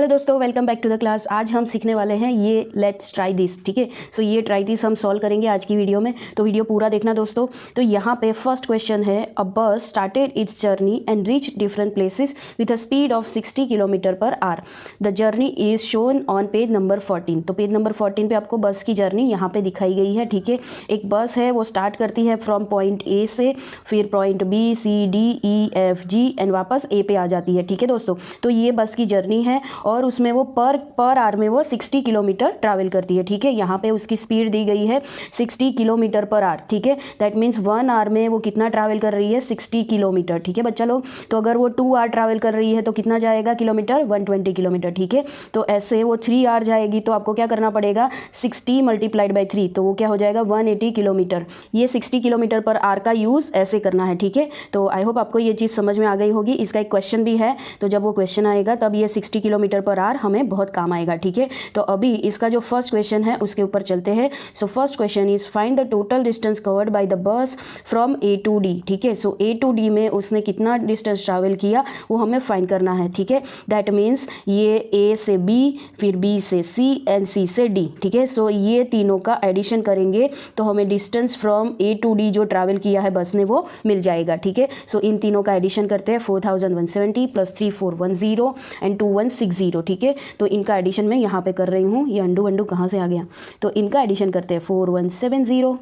Hello दोस्तों, welcome back to the class. आज हम सीखने वाले हैं ये लेट्स ट्राई दिस। ठीक है, सो ये ट्राई दिस हम सॉल्व करेंगे आज की वीडियो में, तो वीडियो पूरा देखना दोस्तों। तो यहाँ पे फर्स्ट क्वेश्चन है, अ बस started it's journey and reach different places with a speed of 60 kilometre per hour. The journey is shown on page number 14। तो पेज नंबर 14 पे आपको बस की जर्नी यहाँ पे दिखाई गई है। ठीक है, एक बस है, वो स्टार्ट करती है फ्रॉम पॉइंट ए से, फिर point B, C, D, E, F, G and वापस ए पे आ जाती है। ठीक है दोस्तों, तो ये बस की जर्नी है और उसमें वो पर आवर में वो 60 किलोमीटर ट्रैवल करती है। ठीक है, यहाँ पे उसकी स्पीड दी गई है 60 किलोमीटर पर आवर। ठीक है, दैट मीन्स 1 आवर में वो कितना ट्रैवल कर रही है, 60 किलोमीटर। ठीक है बच्चा लोग, तो अगर वो 2 आवर ट्रैवल कर रही है तो कितना जाएगा किलोमीटर, 120 किलोमीटर। ठीक है, तो ऐसे वो 3 आवर जाएगी तो आपको क्या करना पड़ेगा, 60 मल्टीप्लाइड बाई 3, तो वो क्या हो जाएगा 180 किलोमीटर। ये 60 किलोमीटर पर आवर का यूज़ ऐसे करना है। ठीक है, तो आई होप आपको ये चीज़ समझ में आ गई होगी। इसका एक क्वेश्चन भी है, तो जब वो क्वेश्चन आएगा तब ये 60 किलोमीटर पर आवर हमें बहुत काम आएगा। ठीक है, तो अभी इसका जो फर्स्ट क्वेश्चन है उसके ऊपर चलते हैं। So first question is find the total distance covered by the bus from A to D. ठीक है, सो ए टू डी में उसने कितना डिस्टेंस ट्रैवल किया वो हमें फाइंड करना है। ठीक है, दैट मीन्स ये ए से बी, फिर बी से सी एंड सी से डी। ठीक है, सो ये तीनों का एडिशन करेंगे तो हमें distance from A to D जो ट्रैवल किया है बस ने वो मिल जाएगा। ठीक है, सो इन तीनों का एडिशन करते हैं, 4170 प्लस 3410 एंड 2160। ठीक है, तो इनका एडिशन मैं यहाँ पे कर रही हूँ। ये अंडू कहाँ से आ गया, तो इनका एडिशन करते हैं, 4170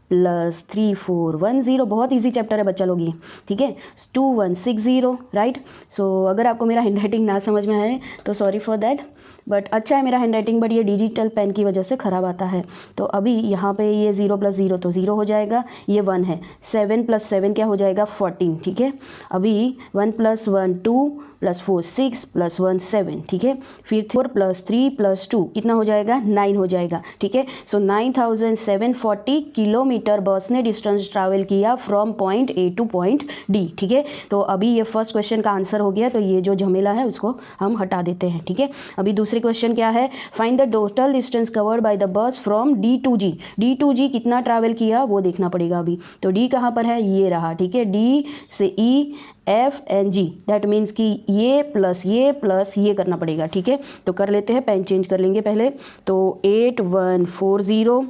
प्लस 3410, बहुत इजी चैप्टर है बच्चा लोग ये। ठीक है, 2160 राइट। सो अगर आपको मेरा हैंड राइटिंग ना समझ में आए तो सॉरी फॉर दैट, बट अच्छा है मेरा हैंड राइटिंग, बट ये डिजिटल पेन की वजह से ख़राब आता है। तो अभी यहाँ पे ये 0 प्लस 0 तो 0 हो जाएगा, ये 1 है, 7 प्लस 7 क्या हो जाएगा 14। ठीक है, अभी 1 प्लस 1 2 प्लस 4 6 प्लस 1 7। ठीक है, फिर 4 प्लस 3 प्लस 2 कितना हो जाएगा 9 हो जाएगा। ठीक है, सो 9740 किलोमीटर बस ने डिस्टेंस ट्रैवल किया from point A two point D. ठीक है, तो अभी ये फर्स्ट क्वेश्चन का आंसर हो गया, तो ये जो झमेला है उसको हम हटा देते हैं। ठीक है, अभी दूसरे क्वेश्चन क्या है, find the total distance covered by the bus from D to G. D to G कितना ट्रैवल किया वो देखना पड़ेगा अभी। तो डी कहाँ पर है, ये रहा। ठीक है, डी से E F and G, that means कि ये प्लस ये करना पड़ेगा। ठीक है, तो कर लेते हैं, पेन चेंज कर लेंगे पहले। तो 8140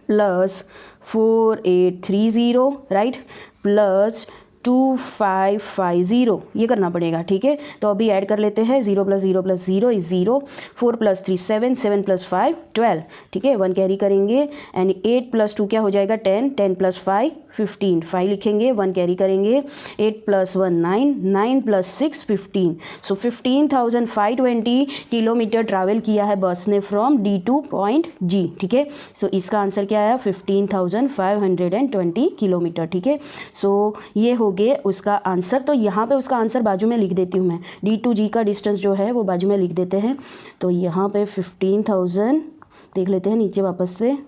प्लस 4830 राइट, प्लस 2550 ये करना पड़ेगा। ठीक है, तो अभी ऐड कर लेते हैं, 0 plus 0 plus 0 is 0, 4 plus 3 7, 7 plus 5 12। ठीक है, 1 कैरी करेंगे एंड 8 प्लस 2 क्या हो जाएगा 10, 10 प्लस 5 15, 5 लिखेंगे, 1 कैरी करेंगे, 8 प्लस 1 9, 9 प्लस 6 15। सो 15,520 किलोमीटर ट्रैवल किया है बस ने फ्रॉम डी टू पॉइंट जी। ठीक है, सो इसका आंसर क्या आया 15,520 किलोमीटर। ठीक है, सो ये हो गए उसका आंसर। तो यहाँ पे उसका आंसर बाजू में लिख देती हूँ मैं, डी टू जी का डिस्टेंस जो है वो बाजू में लिख देते हैं। तो यहाँ पे 15,000 देख लेते हैं नीचे वापस से,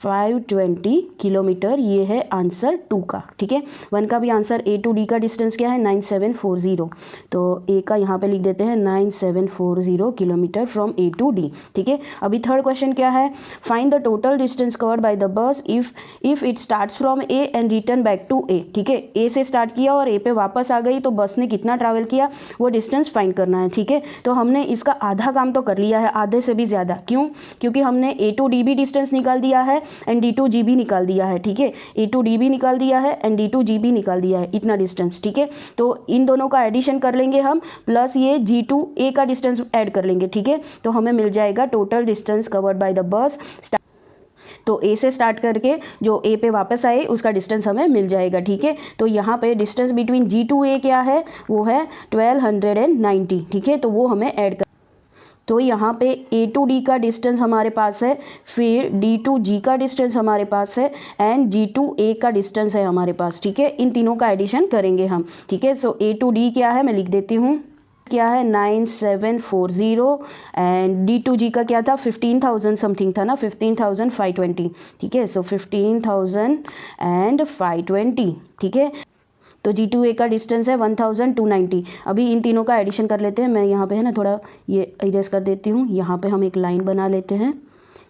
520 किलोमीटर, ये है आंसर 2 का। ठीक है, 1 का भी आंसर, ए टू डी का डिस्टेंस क्या है 9740, तो ए का यहाँ पे लिख देते हैं 9740 kilometer from A to D. ठीक है, अभी थर्ड क्वेश्चन क्या है, find the total distance covered by the bus if it starts from A and return back to A. ठीक है, ए से स्टार्ट किया और ए पे वापस आ गई तो बस ने कितना ट्रैवल किया वो डिस्टेंस फाइंड करना है। ठीक है, तो हमने इसका आधा काम तो कर लिया है, आधे से भी ज़्यादा। क्यों, क्योंकि हमने ए टू डी भी डिस्टेंस निकाल दिया है एंड डी टू जी भी निकाल दिया है। ठीक है, ए टू डी भी निकाल दिया है एंड डी टू जी भी निकाल दिया है, इतना डिस्टेंस। ठीक है, तो इन दोनों का एडिशन कर लेंगे हम, प्लस ये जी टू ए का डिस्टेंस ऐड कर लेंगे। ठीक है, तो हमें मिल जाएगा total distance covered by the बस। तो ए से स्टार्ट करके जो ए पे वापस आए उसका डिस्टेंस हमें मिल जाएगा। ठीक है, तो यहाँ पे डिस्टेंस बिटवीन जी टू ए क्या है, वो है 1290। ठीक है, तो वो हमें ऐड कर, तो यहाँ पे ए टू डी का डिस्टेंस हमारे पास है, फिर डी टू जी का डिस्टेंस हमारे पास है एंड जी टू ए का डिस्टेंस है हमारे पास। ठीक है, इन तीनों का एडिशन करेंगे हम। ठीक है, सो ए टू डी क्या है मैं लिख देती हूँ, क्या है 9740 एंड डी टू जी का क्या था 15,000 समथिंग था ना, 15,520। ठीक है, सो 15,520। ठीक है, तो जी टू ए का डिस्टेंस है 1,290। अभी इन तीनों का एडिशन कर लेते हैं। मैं यहाँ पे है ना थोड़ा ये इरेज कर देती हूँ, यहाँ पे हम एक लाइन बना लेते हैं,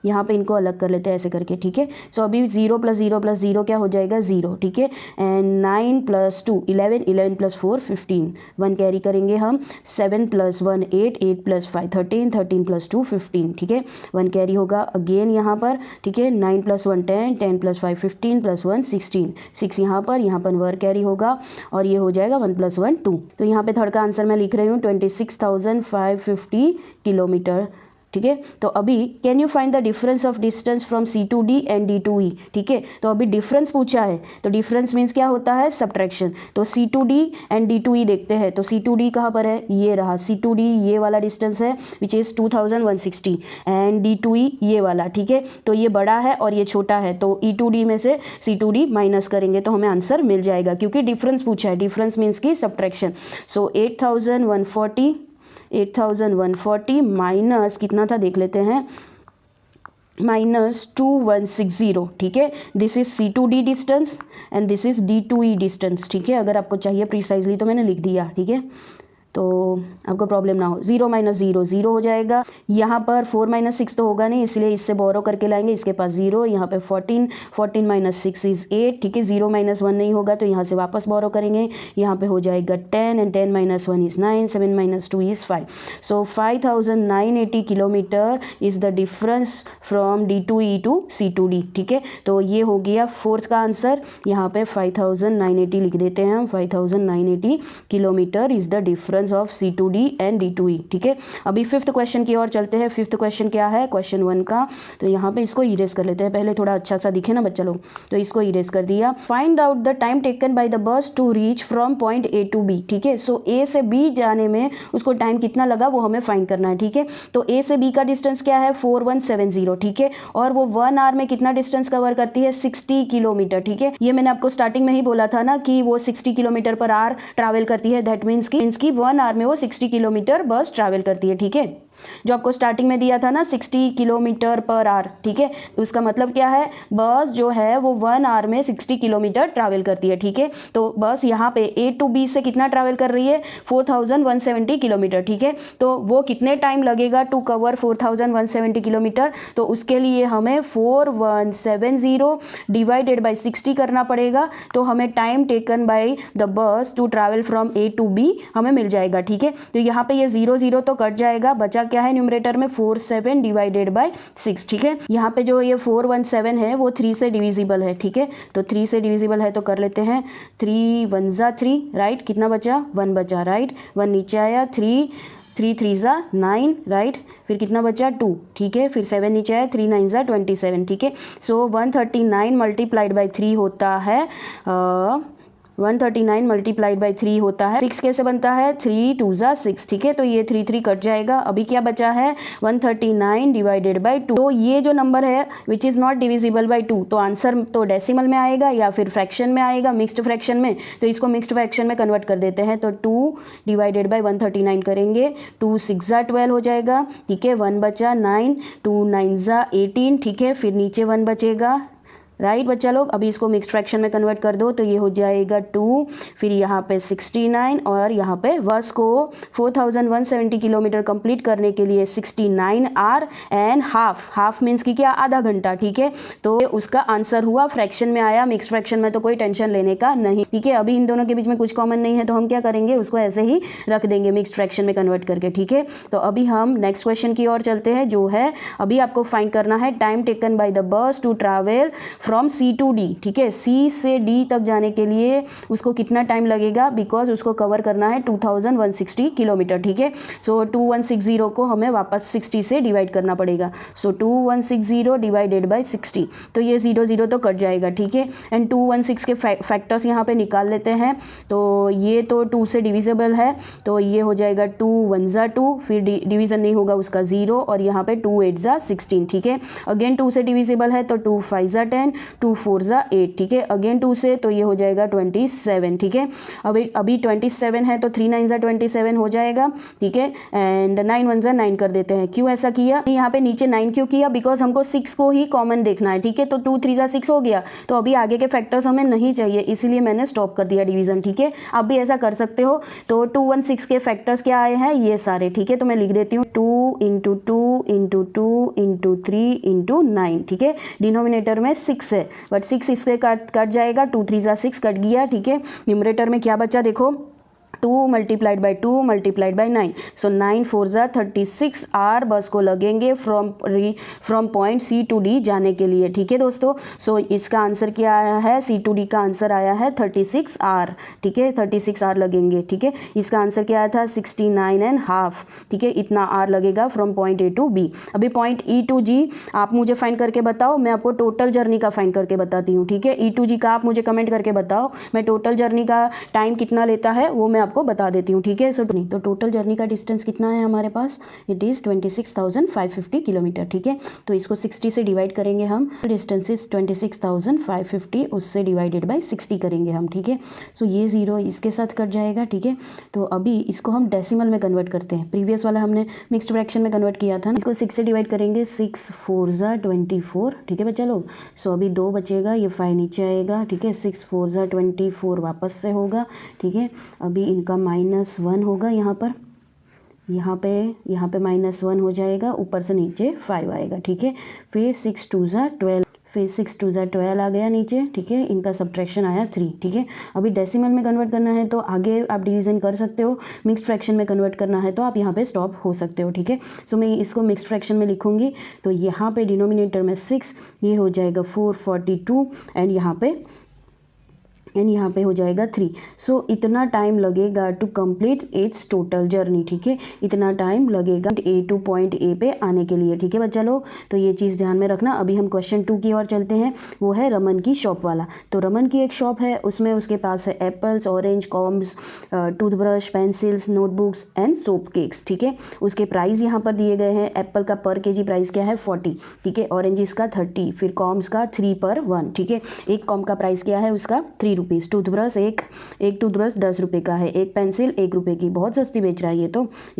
यहाँ पे इनको अलग कर लेते हैं ऐसे करके, ठीक है। सो अभी 0 + 0 + 0 क्या हो जाएगा 0, ठीक है। एंड 9 + 2 11, 11 + 4 15, 1 कैरी करेंगे हम। 7 + 1 8, 8 + 5 13, 13 + 2 15, ठीक है। 1 कैरी होगा अगेन यहाँ पर, ठीक है। 9 + 1 10, 10 + 5 15 + 1 16, 6 यहाँ पर 1 कैरी होगा और ये हो जाएगा 1 + 1 2। तो यहाँ पे थर्ड का आंसर मैं लिख रही हूँ 26,550 किलोमीटर, ठीक है। तो अभी can you find the difference of distance from C to D and D to E, ठीक है। तो अभी डिफरेंस पूछा है, तो डिफरेंस मीन्स क्या होता है सब्ट्रैक्शन। तो C to D and D to E देखते हैं। तो C to D कहाँ पर है, ये रहा C to D, ये वाला डिस्टेंस है which is 2160 and D to E ये वाला, ठीक है। तो ये बड़ा है और ये छोटा है, तो E to D में से C to D माइनस करेंगे तो हमें आंसर मिल जाएगा, क्योंकि डिफरेंस पूछा है। डिफरेंस मीन्स की सब्ट्रैक्शन। सो 8140 माइनस कितना था देख लेते हैं, -2160, ठीक है। This is C to D distance and this is D to E distance, ठीक है। अगर आपको चाहिए प्रिसाइजली तो मैंने लिख दिया, ठीक है, तो आपको प्रॉब्लम ना हो। 0 - 0 0 हो जाएगा। यहाँ पर 4 - 6 तो होगा नहीं, इसलिए इससे बोरो करके लाएंगे, इसके पास 0। यहाँ पे 14 14 - 6 इज़ 8, ठीक है। 0 - 1 नहीं होगा तो यहाँ से वापस बोरो करेंगे, यहाँ पे हो जाएगा 10 and 10 - 1 is 9, 7 - 2 is 5। So 5980 kilometre is the difference from D to E to C to D, ठीक है। तो ये हो गया फोर्थ का आंसर। यहाँ पे 5980 लिख देते हैं हम। 5980 kilometre is the difference of C to D and D to E, ठीक है। अभी फिफ्थ क्वेश्चन की ओर चलते हैं। फिफ्थ क्वेश्चन क्या है, क्वेश्चन 1 का। तो यहाँ पे इसको इरेज कर लेते हैं पहले, थोड़ा अच्छा सा दिखे ना बच्चा लोग, तो इसको इरेज कर दिया। Find out the time taken by the bus to reach from point A to B, ठीक है। सो A से B जाने में उसको टाइम कितना लगा वो हमें फाइंड करना है, ठीक है। तो A से B का डिस्टेंस क्या है 4170, ठीक है। और वो 1 आवर में कितना डिस्टेंस कवर करती है 60 किलोमीटर, ठीक है। ये मैंने आपको स्टार्टिंग में ही बोला था ना कि वो 60 किलोमीटर पर आवर ट्रैवल करती है। दैट मीन्स की 1 आवर में वो 60 किलोमीटर बस ट्रैवल करती है, ठीक है। जो आपको स्टार्टिंग में दिया था ना 60 किलोमीटर पर आवर, ठीक है। तो उसका मतलब क्या है, बस जो है वो 1 आवर में 60 किलोमीटर ट्रैवल करती है, ठीक है। तो बस यहाँ पे A to B से कितना ट्रैवल कर रही है 4170 किलोमीटर, ठीक है। तो वो कितने टाइम लगेगा टू कवर 4170 किलोमीटर, तो उसके लिए हमें 4170 डिवाइडेड बाई 60 करना पड़ेगा। तो हमें time taken by the bus to travel from A to B हमें मिल जाएगा, ठीक है। तो यहाँ पे ये 0 0 तो कट जाएगा, बचा क्या है न्यूमरेटर में 47 डिवाइडेड बाय 6, ठीक है। यहाँ पे जो ये 417 है वो 3 से डिविजिबल है, ठीक है। तो 3 से डिविजिबल है तो कर लेते हैं। 3 1 ज़ा 3, राइट। कितना बचा 1 बचा, राइट। 1 नीचे आया, 3 3 ज़ा 9, राइट। फिर कितना बचा 2, ठीक है। फिर 7 नीचे आया, 3 9 ज़ा 27, ठीक है। सो 139 मल्टीप्लाइड बाई 3 होता है 139 मल्टीप्लाइड बाई 3 होता है 6 कैसे बनता है 3 2 ज़ा 6, ठीक है। तो ये 3 3 कट जाएगा। अभी क्या बचा है 139 डिवाइडेड बाई 2। तो ये जो नंबर है which is not divisible by 2, तो आंसर तो डेसिमल में आएगा या फिर फ्रैक्शन में आएगा, मिक्स्ड फ्रैक्शन में। तो इसको मिक्स्ड फ्रैक्शन में कन्वर्ट कर देते हैं। तो 2 डिवाइडेड बाई 139 करेंगे, 2 6 ज़ा 12 हो जाएगा, ठीक है। 1 बचा 9, 2 9 ज़ा 18, ठीक है। फिर नीचे 1 बचेगा, राइट बच्चा लोग। अभी इसको मिक्स फ्रैक्शन में कन्वर्ट कर दो तो ये हो जाएगा 2, फिर यहाँ पे 69 और यहाँ पे बस को 4170 किलोमीटर कंप्लीट करने के लिए 69 आवर एंड हाफ मीन्स की क्या आधा घंटा, ठीक है। तो उसका आंसर हुआ, फ्रैक्शन में आया, मिक्स फ्रैक्शन में तो कोई टेंशन लेने का नहीं, ठीक है। अभी इन दोनों के बीच में कुछ कॉमन नहीं है तो हम क्या करेंगे, उसको ऐसे ही रख देंगे मिक्स फ्रैक्शन में कन्वर्ट करके, ठीक है। तो अभी हम नेक्स्ट क्वेश्चन की ओर चलते हैं, जो है अभी आपको फाइंड करना है time taken by the bus to travel from C to D, ठीक है। C से D तक जाने के लिए उसको कितना टाइम लगेगा, बिकॉज उसको कवर करना है 2160 किलोमीटर, ठीक है। सो 2160 को हमें वापस 60 से डिवाइड करना पड़ेगा। सो 2160 डिवाइडेड बाई 60, तो ये 0 0 तो कट जाएगा, ठीक है। एंड 216 के फैक्टर्स यहाँ पे निकाल लेते हैं। तो ये तो 2 से डिविजिबल है, तो ये हो जाएगा 2 1 ज़ा 2, फिर डिवीजन नहीं होगा उसका 0, और यहाँ पे 2 8 ज़ा 16, ठीक है। अगेन 2 से डिविजिबल है तो 2 5 ज़ा 10, 2 4 ज़ा 8, ठीक है। अगेन 2 से तो ये हो जाएगा 27, ठीक है। अभी 27 है तो 3 9 ज़ा 27 हो जाएगा, ठीक है। एंड 9 1 ज़ा 9 कर देते हैं। क्यों ऐसा किया यहाँ पे नीचे 9 क्यों किया? बिकॉज हमको 6 को ही कॉमन देखना है, ठीक है। तो 2 3 ज़ा 6 हो गया, तो अभी आगे के फैक्टर्स हमें नहीं चाहिए, इसीलिए मैंने स्टॉप कर दिया डिवीजन, ठीक है। आप भी ऐसा कर सकते हो। तो 2 1 6 के फैक्टर्स क्या आए हैं? ये सारे, ठीक है। तो मैं लिख देती हूँ 2 × 2 × 2 × 3 × 9, ठीक है। डिनोमिनेटर में 6 है, बट 6 इससे कट जाएगा, 2 3 ज़ा 6 कट गया, ठीक है। न्यूमरेटर में क्या बचा देखो, 2 × 2 × 9, सो 9 4 ज़ा 36 आर बस को लगेंगे from point C to D जाने के लिए, ठीक है दोस्तों। सो इसका आंसर क्या आया है? सी टू डी का आंसर आया है 36 आर, ठीक है। 36 आर लगेंगे, ठीक है। इसका आंसर क्या आया था? 69.5, ठीक है। इतना आर लगेगा from point A to B. अभी पॉइंट ई टू जी आप मुझे फाइंड करके बताओ, मैं आपको टोटल जर्नी का फाइंड करके बताती हूँ, ठीक है। ई टू जी का आप मुझे कमेंट करके बताओ, मैं टोटल जर्नी का टाइम कितना लेता है वो मैं आपको बता देती हूँ, ठीक है। सो तो टोटल जर्नी का डिस्टेंस कितना है हमारे पास? इट इज़ 26,550 किलोमीटर, ठीक है। तो इसको 60 से डिवाइड करेंगे हम, डिस्टेंस इज 26,550, उससे डिवाइडेड बाय 60 करेंगे हम, ठीक है। सो ये 0 इसके साथ कट जाएगा, ठीक है। तो अभी इसको हम डेसिमल में कन्वर्ट करते हैं। प्रीवियस वाला हमने मिक्स्ड फ्रैक्शन में कन्वर्ट किया था, इसको 6 से डिवाइड करेंगे, 6 4 ज़ा 24, ठीक है बच्चा लोग। सो अभी 2 बचेगा, ये 5 नीचे आएगा, ठीक है। 6 4 ज़ा 24 वापस से होगा, ठीक है। अभी इनका -1 होगा यहाँ पे -1 हो जाएगा, ऊपर से नीचे 5 आएगा, ठीक है। फिर 6 2 ज़ा 12, फिर 6 2 ज़ा 12 आ गया नीचे, ठीक है। इनका सब्ट्रैक्शन आया 3, ठीक है। अभी डेसिमल में कन्वर्ट करना है तो आगे आप डिवीजन कर सकते हो, मिक्स्ड फ्रैक्शन में कन्वर्ट करना है तो आप यहाँ पे स्टॉप हो सकते हो, ठीक है। सो मैं इसको मिक्स्ड फ्रैक्शन में लिखूंगी, तो यहाँ पे डिनोमिनेटर में 6, ये हो जाएगा 442 एंड यहाँ पे हो जाएगा 3। सो इतना टाइम लगेगा to complete its total journey, ठीक है। इतना टाइम लगेगा ए टू पॉइंट ए पे आने के लिए, ठीक है बच्चा लोग। तो ये चीज़ ध्यान में रखना। अभी हम क्वेश्चन 2 की ओर चलते हैं, वो है रमन की शॉप वाला। तो रमन की एक शॉप है, उसमें उसके पास है apples, oranges, combs, toothbrush, pencils, notebooks and soap cakes, ठीक है। उसके प्राइस यहाँ पर दिए गए हैं। एप्पल का पर केजी प्राइस क्या है? 40, ठीक है। ऑरेंजिस का 30, फिर कॉम्स का 3 पर 1, ठीक है। एक कॉम का प्राइस क्या है? उसका 3 रुपीज़। टूथब्रश एक टूथब्रश 10 रुपये का है। एक पेंसिल 1 रुपये की, बहुत सस्ती बेच रहा है ये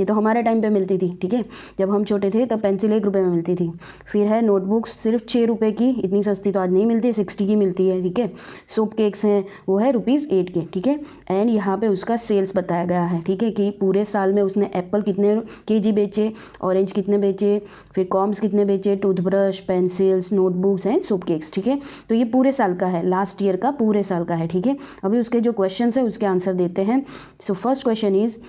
तो हमारे टाइम पे मिलती थी, ठीक है। जब हम छोटे थे तब पेंसिल 1 रुपये में मिलती थी। फिर है नोटबुक्स सिर्फ 6 रुपये की, इतनी सस्ती तो आज नहीं मिलती, 60 की मिलती है, ठीक है। सोप केक्स हैं वो है ₹8 के, ठीक है। एंड यहाँ पे उसका सेल्स बताया गया है, ठीक है, कि पूरे साल में उसने एप्पल कितने केजी बेचे, ऑरेंज कितने बेचे, फिर कॉम्स कितने बेचे, toothbrush, pencils, notebooks and soap cakes, ठीक है। तो ये पूरे साल का है, लास्ट ईयर का पूरे साल का है, ठीक है। अभी उसके जो क्वेश्चंस है उसके आंसर देते हैं। So first question is,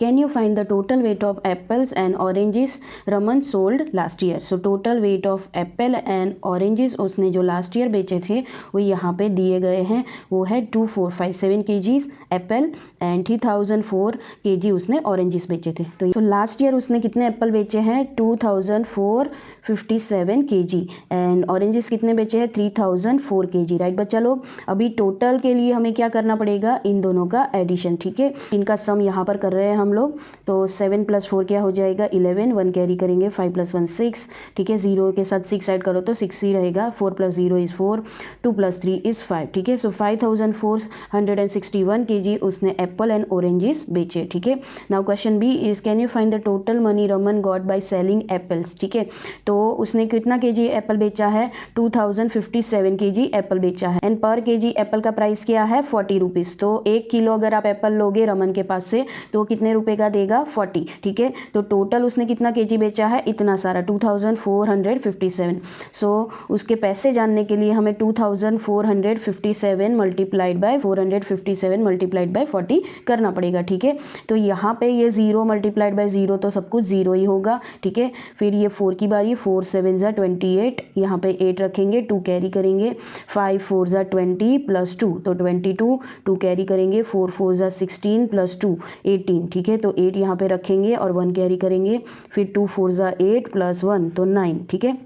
can you find the total weight of apples and oranges Raman sold last year? So total weight of Apple and oranges उसने जो लास्ट ईयर बेचे थे वो यहाँ पे दिए गए हैं। वो है 2457 kgs एप्पल एंड 3004 kg उसने ऑरेंजेस बेचे थे। तो लास्ट ईयर उसने कितने एप्पल बेचे हैं? 2457 kg एंड ऑरेंजेस कितने बेचे हैं? 3004 kg, राइट बच्चा लोग। अभी टोटल के लिए हमें क्या करना पड़ेगा? इन दोनों का एडिशन, ठीक है। इनका सम यहाँ पर कर रहे हैं हम लोग। तो 7 + 4 क्या हो जाएगा? 11, 1 कैरी करेंगे, 5 + 1 6, ठीक है। 0 के साथ 6 ऐड करो तो 6 ही रहेगा। 4 + 0 इज़ 4, 2 + 3 इज़ 5, ठीक है। सो 5461 kg उसने एप्पल एंड ऑरेंजेस बेचे, ठीक है। Now question B is, can you find the total money Raman got by selling apples, ठीक है। तो उसने कितना केजी एप्पल बेचा है? 2057 kg एप्पल बेचा है एंड पर केजी एप्पल का प्राइस क्या है? 40 रुपीज़। तो 1 किलो अगर आप एप्पल लोगे रमन के पास से तो कितने रुपए का देगा? 40, ठीक है। तो टोटल उसने कितना केजी बेचा है? इतना सारा, 2457। सो उसके पैसे जानने के लिए हमें 2457 मल्टीप्लाइड बाय 457 मल्टीप्लाइड बाय 40 करना पड़ेगा, ठीक है। तो यहाँ पे ये 0 मल्टीप्लाइड बाय 0 तो सब कुछ 0 ही होगा, ठीक है। फिर ये 4 की बारी, 4 7 ज़ा 28, यहाँ पे 8 रखेंगे, 2 कैरी करेंगे, 5 4 ज़ा 20 + 2 तो 22, 2 कैरी करेंगे, 4 4 ज़ा 16 + 2 18, ठीक है। तो 8 यहाँ पे रखेंगे और 1 कैरी करेंगे, फिर 2 4 ज़ा 8 + 1 तो 9, ठीक है।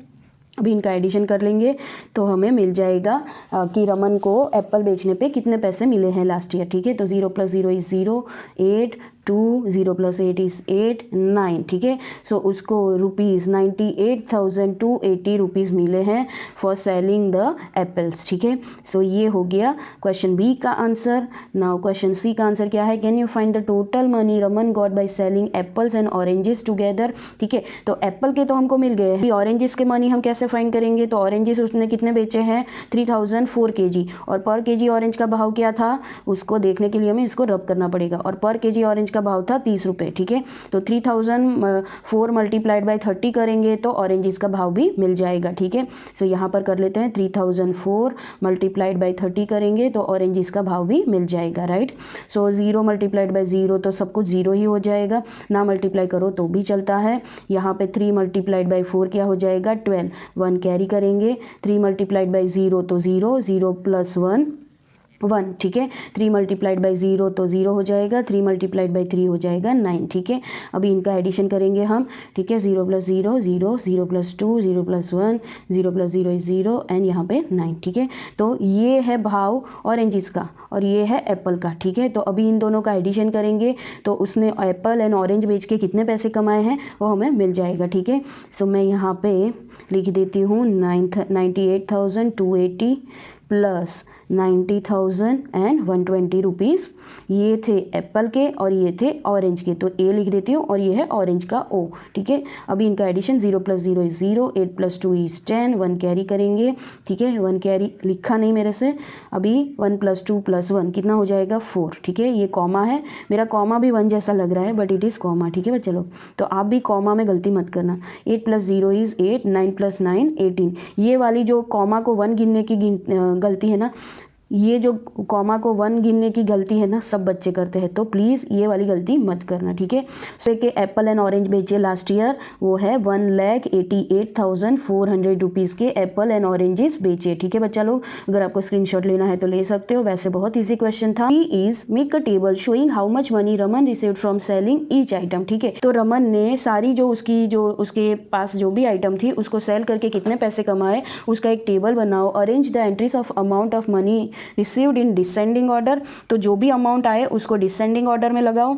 अभी इनका एडिशन कर लेंगे तो हमें मिल जाएगा कि रमन को एप्पल बेचने पे कितने पैसे मिले हैं लास्ट ईयर, ठीक है। तो 0 + 0 इज़ 0, 8 2, 0 + 8 is 8, 9, ठीक है। सो उसको ₹98,280 मिले हैं फॉर सेलिंग द एप्पल्स, ठीक है। सो ये हो गया क्वेश्चन बी का आंसर। नाउ क्वेश्चन सी का आंसर क्या है, can you find the total money Raman got by selling apples and oranges together, ठीक है। तो एप्पल के तो हमको मिल गए हैं, ऑरेंजेस के मनी हम कैसे फाइंड करेंगे, तो ऑरेंजेस उसने कितने बेचे हैं 3004 kg, और पर केजी ऑरेंज का भाव क्या था उसको देखने के लिए हमें इसको रब करना पड़ेगा, और पर केजी ऑरेंज का भाव था 30 रुपये, ठीक है। तो 3004 मल्टीप्लाइड बाय 30 करेंगे तो ऑरेंजेस का भाव भी मिल जाएगा, ठीक है। सो यहाँ पर कर लेते हैं 3004 मल्टीप्लाइड बाय 30 करेंगे तो ऑरेंजेस का भाव भी मिल जाएगा, राइट। सो 0 मल्टीप्लाइड बाय 0 तो सब कुछ 0 ही हो जाएगा, ना मल्टीप्लाई करो तो भी चलता है। यहाँ पे 3 मल्टीप्लाइड बाय 4 क्या हो जाएगा 12, 1 कैरी करेंगे, 3 मल्टीप्लाइड बाय 0 तो 0, 0 + 1, 1, ठीक है। 3 मल्टीप्लाइड बाय 0 तो 0 हो जाएगा, 3 मल्टीप्लाइड बाय 3 हो जाएगा 9, ठीक है। अभी इनका एडिशन करेंगे हम, ठीक है। 0 + 0 0, 0 + 2 0 + 1, 0 + 0 इज 0 एंड यहाँ पे 9, ठीक है। तो ये है भाव ऑरेंजेस का और ये है एप्पल का, ठीक है। तो अभी इन दोनों का एडिशन करेंगे तो उसने एप्पल एंड ऑरेंज बेच के कितने पैसे कमाए हैं वो हमें मिल जाएगा, ठीक है। सो मैं यहाँ पे लिख देती हूँ 98,280 प्लस 90,120 रुपीज़, ये थे एप्पल के और ये थे ऑरेंज के, तो ए लिख देती हूँ और ये है ऑरेंज का ओ, ठीक है। अभी इनका एडिशन 0 + 0 इज 0, 8 + 2 इज 10, 1 कैरी करेंगे, ठीक है। 1 कैरी लिखा नहीं मेरे से, अभी 1 + 2 + 1 कितना हो जाएगा 4, ठीक है। ये कॉमा है, मेरा कॉमा भी 1 जैसा लग रहा है बट इट इज़ कॉमा, ठीक है। चलो तो आप भी कॉमा में गलती मत करना। 8 + 0 इज 8, 9 + 9 18, ये वाली जो कॉमा को 1 गिनने की गलती है ना, ये जो कॉमा को 1 गिनने की गलती है ना सब बच्चे करते हैं, तो प्लीज़ ये वाली गलती मत करना, ठीक है। सो कि एप्पल एंड ऑरेंज बेचे लास्ट ईयर, वो है 1,88,400 रुपीज़ के एप्पल एंड ऑरेंजेस बेचे, ठीक है बच्चा लोग। अगर आपको स्क्रीनशॉट लेना है तो ले सकते हो, वैसे बहुत ईजी क्वेश्चन था। He is make a table showing how much money Raman received from selling each item, ठीक है। तो रमन ने सारी जो उसके पास जो भी आइटम थी उसको सेल करके कितने पैसे कमाए उसका एक टेबल बनाओ। Arrange the entries of amount of money received in descending order, तो जो भी अमाउंट आए उसको डिसेंडिंग ऑर्डर में लगाओ।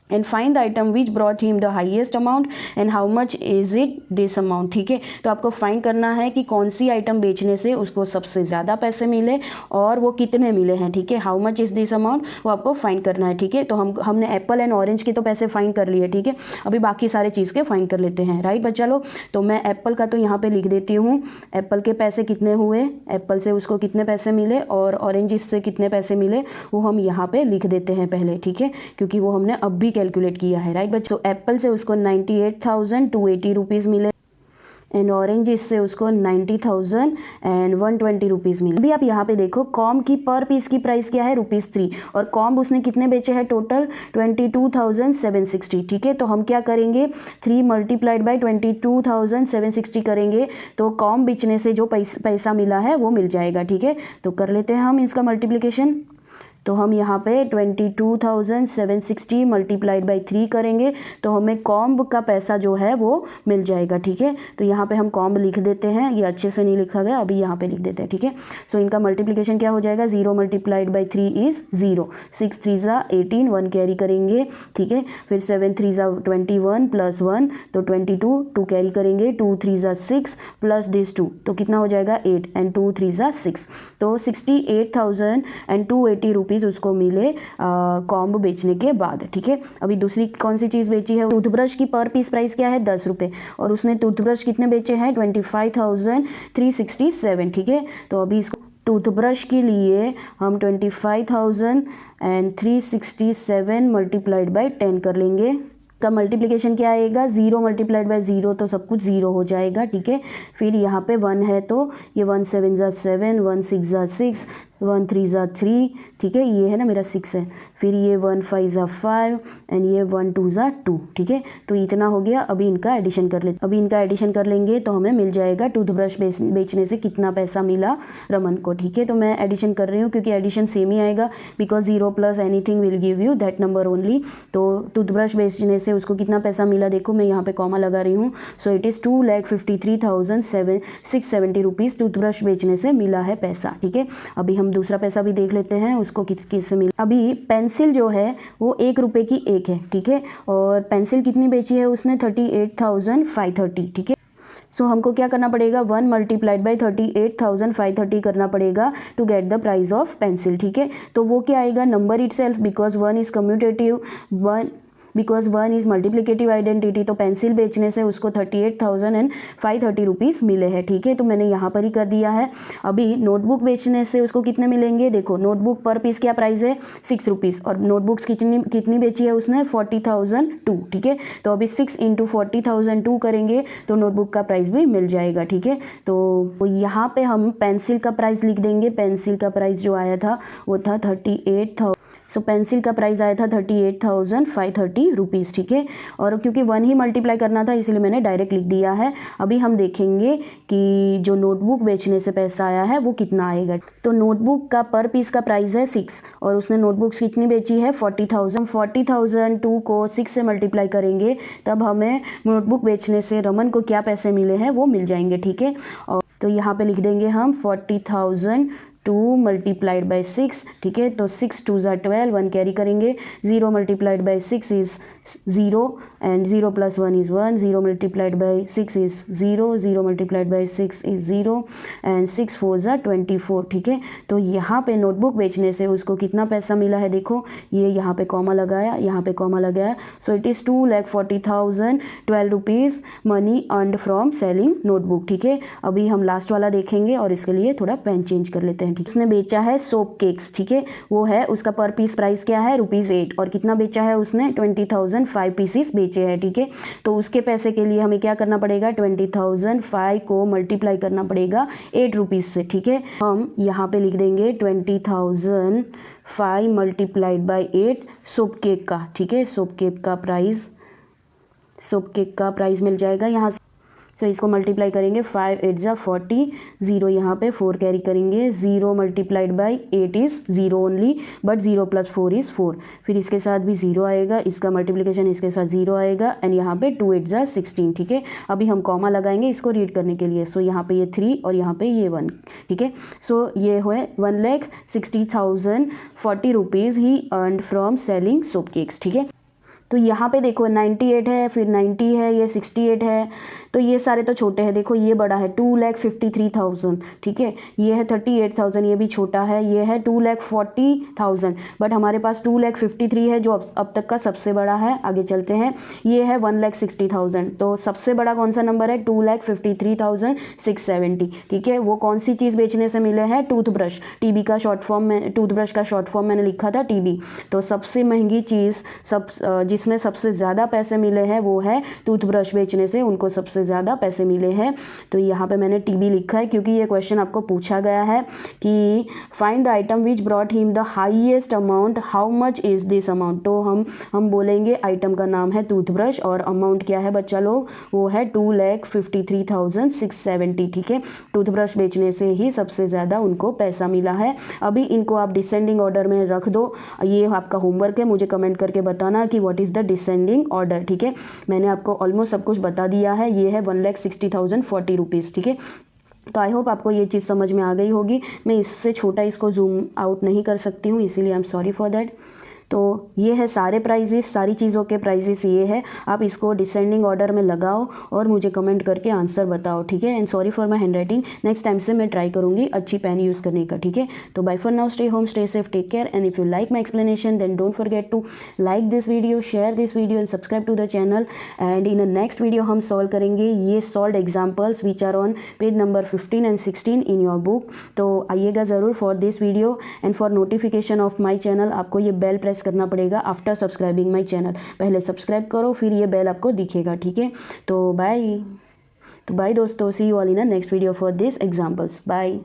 And find the item which brought him the highest amount and how much is it this amount, ठीक है। तो आपको फाइंड करना है कि कौन सी आइटम बेचने से उसको सबसे ज़्यादा पैसे मिले और वो कितने मिले हैं, ठीक है। How much is this amount वो आपको फाइंड करना है, ठीक है। तो हमने एप्पल एंड ऑरेंज के तो पैसे फाइंड कर लिए, ठीक है। अभी बाकी सारे चीज़ के फाइंड कर लेते हैं, राइट बच्चा लोग। तो मैं एप्पल का तो यहाँ पे लिख देती हूँ, एप्पल के पैसे कितने हुए, एप्पल से उसको कितने पैसे मिले और ऑरेंज से कितने पैसे मिले वो हम यहाँ पे लिख देते हैं पहले, ठीक है, क्योंकि वो हमने अब भी कैलकुलेट किया है, राइट बच्चों। एप्पल से उसको 98,280 रुपीज़ मिले एंड ऑरेंज से उसको 90,120 रुपीज़ मिले। अभी आप यहाँ पे देखो कॉम की पर पीस की प्राइस क्या है ₹3 और कॉम उसने कितने बेचे हैं टोटल 22,760, ठीक है। तो हम क्या करेंगे 3 मल्टीप्लाइड बाय 22,760 करेंगे तो कॉम बेचने से जो पैसा मिला है वो मिल जाएगा, ठीक है। तो कर लेते हैं हम इसका मल्टीप्लिकेशन। तो हम यहाँ पे 22,760 मल्टीप्लाइड बाई 3 करेंगे तो हमें कॉम्ब का पैसा जो है वो मिल जाएगा, ठीक है। तो यहाँ पे हम कॉम्ब लिख देते हैं, ये अच्छे से नहीं लिखा गया, अभी यहाँ पे लिख देते हैं, ठीक है। सो इनका मल्टीप्लिकेशन क्या हो जाएगा 0 मल्टीप्लाइड बाई 3 इज़ 0, 6 3 ज़ा 18, 1 कैरी करेंगे, ठीक है। फिर 7 3 ज़ा 21 प्लस 1 तो 22, 2 कैरी करेंगे, 2 3 ज़ा 6 प्लस दिस 2 तो कितना हो जाएगा 8 एंड 2 3 ज़ा 6 तो 68,280 रुपीज़ उसको मिले कॉम्ब बेचने के बाद, ठीक है। अभी दूसरी कौन सी चीज़ बेची है, टूथब्रश की पर पीस प्राइस क्या है 10 रुपये और उसने टूथब्रश कितने बेचे हैं 25,367, ठीक है। तो अभी इसको टूथब्रश के लिए हम 25,367 मल्टीप्लाइड बाई 10 कर लेंगे। का मल्टीप्लिकेशन क्या आएगा 0 मल्टीप्लाइड बाय 0 तो सब कुछ 0 हो जाएगा, ठीक है। फिर यहाँ पे 1 है तो ये 1 7 ज़ा 7, 1 6 ज़ा 6, 1 3 ज़ा 3, ठीक है। ये है ना मेरा 6 है, फिर ये 1 5 ज़ा 5 एंड ये 1 2 ज़ा 2, ठीक है। तो इतना हो गया। अभी इनका एडिशन कर लेते, अभी इनका एडिशन कर लेंगे तो हमें मिल जाएगा टूथब्रश बेचने से कितना पैसा मिला रमन को, ठीक है। तो मैं एडिशन कर रही हूँ क्योंकि एडिशन सेम ही आएगा because 0 plus anything will give you that number only. तो टूथब्रश बेचने से उसको कितना पैसा मिला देखो, मैं यहाँ पे कॉमा लगा रही हूँ। So it is 2,53,670 rupees toothbrush बेचने से मिला है पैसा, ठीक है। अभी हम दूसरा पैसा भी देख लेते हैं उसको किस किस से मिल। अभी पेंसिल जो है वो 1 रुपये की एक है, ठीक है, और पेंसिल कितनी बेची है उसने 38,530, ठीक है। सो हमको क्या करना पड़ेगा 1 मल्टीप्लाइड बाई 38,530 करना पड़ेगा to get the price of pencil, ठीक है। तो वो क्या आएगा number itself, because 1 is commutative, 1 is multiplicative identity. तो पेंसिल बेचने से उसको 38,530 रुपीज़ मिले हैं, ठीक है। तो मैंने यहाँ पर ही कर दिया है। अभी नोटबुक बेचने से उसको कितने मिलेंगे, देखो नोटबुक पर पीस क्या प्राइस है 6 रुपीज़, और नोटबुक्स कितनी बेची है उसने 40,002, ठीक है। तो अभी 6 × 40,002 करेंगे तो नोटबुक का प्राइस भी मिल जाएगा, ठीक है। तो यहाँ पे हम पेंसिल का प्राइस लिख देंगे। पेंसिल का प्राइस जो आया था वो था 38,000। सो पेंसिल का प्राइस आया था 38,530 रुपीज़, ठीक है। और क्योंकि 1 ही मल्टीप्लाई करना था इसलिए मैंने डायरेक्ट लिख दिया है। अभी हम देखेंगे कि जो नोटबुक बेचने से पैसा आया है वो कितना आएगा। तो नोटबुक का पर पीस का प्राइस है 6 और उसने नोटबुक्स कितनी बेची है 40,000। 40,002 को 6 से मल्टीप्लाई करेंगे तब हमें नोटबुक बेचने से रमन को क्या पैसे मिले हैं वो मिल जाएंगे, ठीक है। और तो यहाँ पे लिख देंगे हम 40,002 मल्टीप्लाइड बाई 6, ठीक है। तो 6 2 ज़ा 12, 1 कैरी करेंगे, 0 multiplied by 6 is 0 and 0 + 1 is 1, 0 multiplied by 6 is 0, 0 multiplied by 6 is 0 and 6 4 ज़ा 24, ठीक है। तो यहाँ पे नोटबुक बेचने से उसको कितना पैसा मिला है, देखो ये यहाँ पे कॉमा लगाया, यहाँ पे कॉमा लगाया। So it is 2,40,012 rupees money earned from selling notebook, ठीक है। अभी हम लास्ट वाला देखेंगे और इसके लिए थोड़ा पेन चेंज कर लेते हैं, ठीक है। उसने बेचा है सोप केक्स, ठीक है, वो है उसका पर पीस प्राइस क्या है ₹8 और कितना बेचा है उसने 20,005 पीसीस बेचे हैं, ठीक है। तो उसके पैसे के लिए हमें क्या करना पड़ेगा 20,005 को मल्टीप्लाई करना पड़ेगा 8 रुपीज़ से, ठीक है। हम यहाँ पे लिख देंगे 20,005 मल्टीप्लाइड बाई 8 सोप केक का, ठीक है। सोप केक का प्राइस मिल जाएगा यहाँ से। सो इसको मल्टीप्लाई करेंगे 5 8 ज़ा 40, 0 यहाँ पे 4 कैरी करेंगे, 0 multiplied by 8 is 0 only, but 0 + 4 is 4। फिर इसके साथ भी 0 आएगा, इसका मल्टीप्लिकेशन इसके साथ 0 आएगा एंड यहाँ पे 2 8 ज़ा 16, ठीक है। अभी हम कॉमा लगाएंगे इसको रीड करने के लिए। सो यहाँ पे ये 3 और यहाँ पे ये 1, ठीक है। सो ये हुए 1,60,040 rupees he earned from selling soap cakes, ठीक है। तो यहाँ पे देखो 98 है, फिर 90 है, ये 68 है, तो ये सारे तो छोटे हैं। देखो ये बड़ा है 2,53,000, ठीक है। ये है 38,000, ये भी छोटा है। ये है 2,40,000, बट हमारे पास 2,53 है जो अब तक का सबसे बड़ा है। आगे चलते हैं, ये है 1,60,000, तो सबसे बड़ा कौन सा नंबर है 2,53,670, ठीक है। वो कौन सी चीज़ बेचने से मिले हैं टूथब्रश, टीबी का शॉर्ट फॉर्म में, टूथब्रश का शॉर्ट फॉर्म मैंने लिखा था टीबी। तो सबसे महंगी चीज़ जिसमें सबसे ज़्यादा पैसे मिले हैं वो है टूथब्रश बेचने से उनको सबसे ज़्यादा पैसे मिले हैं। तो यहाँ पे मैंने टीबी लिखा है क्योंकि ये क्वेश्चन आपको पूछा गया है कि find the item which brought him the highest amount, how much is this amount. तो हम बोलेंगे आइटम का नाम है टूथब्रश और अमाउंट क्या है बच्चा लोग, वो है 2,53,670, ठीक है। टूथब्रश बेचने से ही सबसे ज़्यादा उनको पैसा मिला है। अभी इनको आप डिसेंडिंग ऑर्डर में रख दो, ये आपका होमवर्क है, मुझे कमेंट करके बताना कि what is the descending order, ठीक है। मैंने आपको ऑलमोस्ट सब कुछ बता दिया है। ये है 1,60,040 रुपीज़, ठीक है। तो आई होप आपको ये चीज़ समझ में आ गई होगी। मैं इससे छोटा इसको जूम आउट नहीं कर सकती हूँ, इसीलिए I am sorry for that. तो ये है सारे प्राइजेस, सारी चीज़ों के प्राइजेस ये है। आप इसको डिसेंडिंग ऑर्डर में लगाओ और मुझे कमेंट करके आंसर बताओ, ठीक है। And sorry for my hand writing, next time से मैं ट्राई करूँगी अच्छी पेन यूज़ करने का, ठीक है। तो bye for now, stay home, stay safe, take care and if you like my explanation then don't forget to like this video, share this video and subscribe to the channel. And in a next video हम solve करेंगे ये solve examples which are on page number 15 and 16 in your book. तो आइएगा ज़रूर for this video and for notification of my channel आपको ये bell press करना पड़ेगा आफ्टर सब्सक्राइबिंग माई चैनल। पहले सब्सक्राइब करो फिर ये बेल आपको दिखेगा, ठीक है। तो बाय दोस्तों, see you all in a next video for this examples. Bye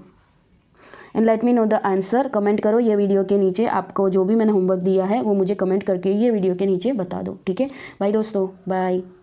and let me know the answer. Comment करो ये वीडियो के नीचे, आपको जो भी मैंने होमवर्क दिया है वो मुझे कमेंट करके ये वीडियो के नीचे बता दो, ठीक है। बाय दोस्तों, बाय।